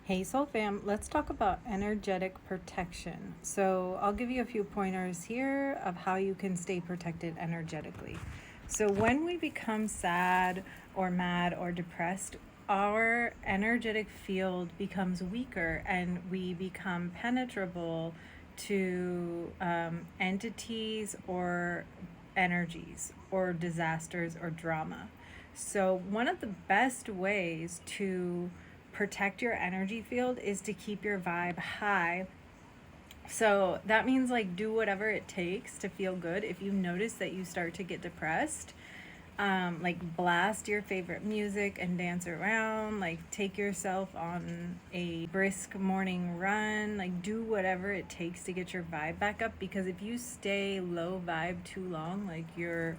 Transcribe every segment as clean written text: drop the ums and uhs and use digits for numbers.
Hey Soul Fam, let's talk about energetic protection. So, I'll give you a few pointers here of how you can stay protected energetically. So, when we become sad or mad or depressed, our energetic field becomes weaker and we become penetrable to entities or energies or disasters or drama. So, one of the best ways to protect your energy field is to keep your vibe high. So that means like do whatever it takes to feel good. If you notice that you start to get depressed, like blast your favorite music and dance around, like take yourself on a brisk morning run, like do whatever it takes to get your vibe back up, because if you stay low vibe too long, like your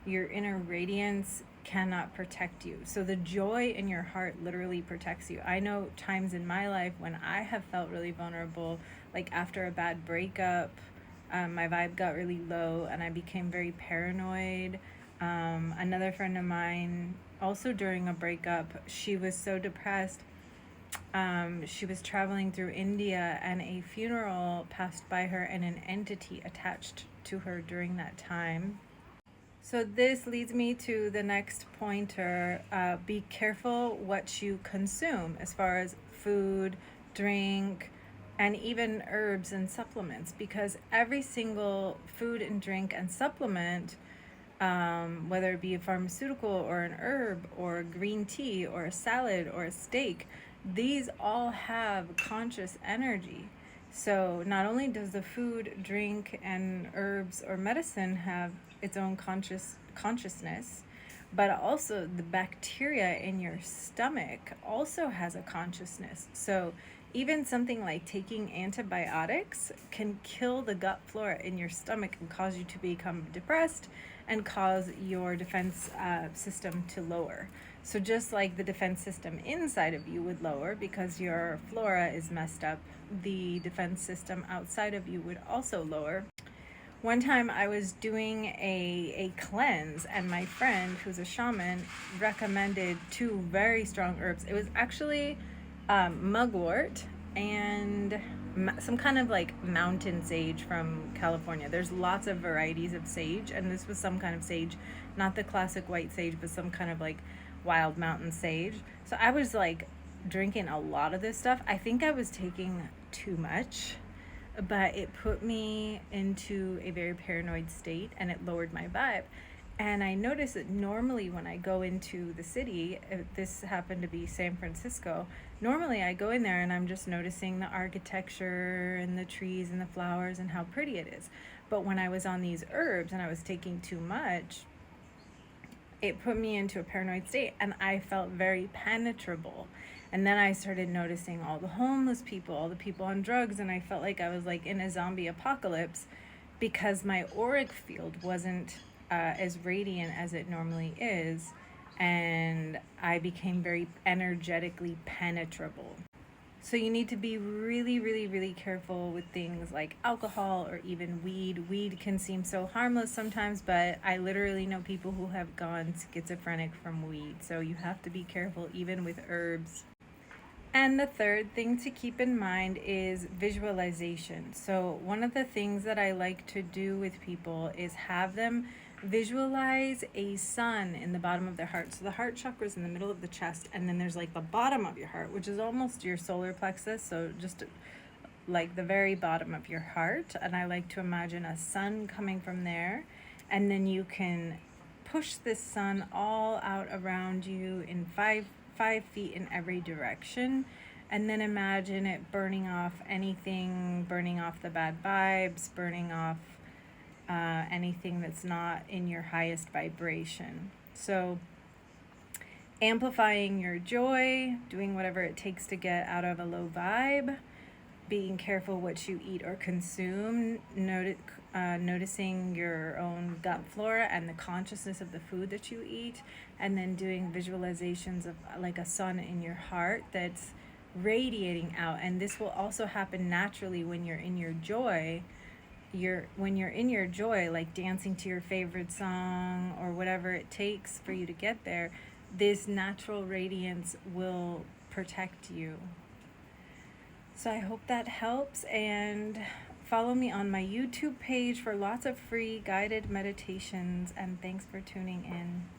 inner radiance cannot protect you. So the joy in your heart literally protects you. I know times in my life when I have felt really vulnerable, like after a bad breakup, my vibe got really low and I became very paranoid. Another friend of mine, also during a breakup, she was so depressed. She was traveling through India and a funeral passed by her and an entity attached to her during that time. So this leads me to the next pointer. Be careful what you consume as far as food, drink, and even herbs and supplements, because every single food and drink and supplement, whether it be a pharmaceutical or an herb or green tea or a salad or a steak, these all have conscious energy. So not only does the food, drink, and herbs or medicine have its own consciousness, but also the bacteria in your stomach also has a consciousness. So even something like taking antibiotics can kill the gut flora in your stomach and cause you to become depressed and cause your defense system to lower. So just like the defense system inside of you would lower because your flora is messed up, the defense system outside of you would also lower. One time I was doing a cleanse, and my friend, who's a shaman, recommended two very strong herbs. It was actually mugwort and some kind of like mountain sage from California. There's lots of varieties of sage, and this was some kind of sage, not the classic white sage, but some kind of like wild mountain sage. So I was like drinking a lot of this stuff. I think I was taking too much, but it put me into a very paranoid state and it lowered my vibe. And I noticed that normally when I go into the city, if this happened to be San Francisco, normally I go in there and I'm just noticing the architecture and the trees and the flowers and how pretty it is. But when I was on these herbs and I was taking too much, it put me into a paranoid state and I felt very penetrable. And then I started noticing all the homeless people, all the people on drugs, and I felt like I was like in a zombie apocalypse because my auric field wasn't as radiant as it normally is, and I became very energetically penetrable. So you need to be really, really, really careful with things like alcohol or even weed. Weed can seem so harmless sometimes, but I literally know people who have gone schizophrenic from weed. So you have to be careful even with herbs. And the third thing to keep in mind is visualization. So, one of the things that I like to do with people is have them visualize a sun in the bottom of their heart. So, the heart chakra is in the middle of the chest, and then there's like the bottom of your heart, which is almost your solar plexus. So, just like the very bottom of your heart. And I like to imagine a sun coming from there, and then you can push this sun all out around you in 5 feet in every direction, and then imagine it burning off anything, burning off the bad vibes, burning off anything that's not in your highest vibration. So amplifying your joy, doing whatever it takes to get out of a low vibe, being careful what you eat or consume, noticing your own gut flora and the consciousness of the food that you eat, and then doing visualizations of like a sun in your heart that's radiating out. And this will also happen naturally when you're in your joy. When you're in your joy, like dancing to your favorite song or whatever it takes for you to get there, this natural radiance will protect you. So I hope that helps, and follow me on my YouTube page for lots of free guided meditations, and thanks for tuning in.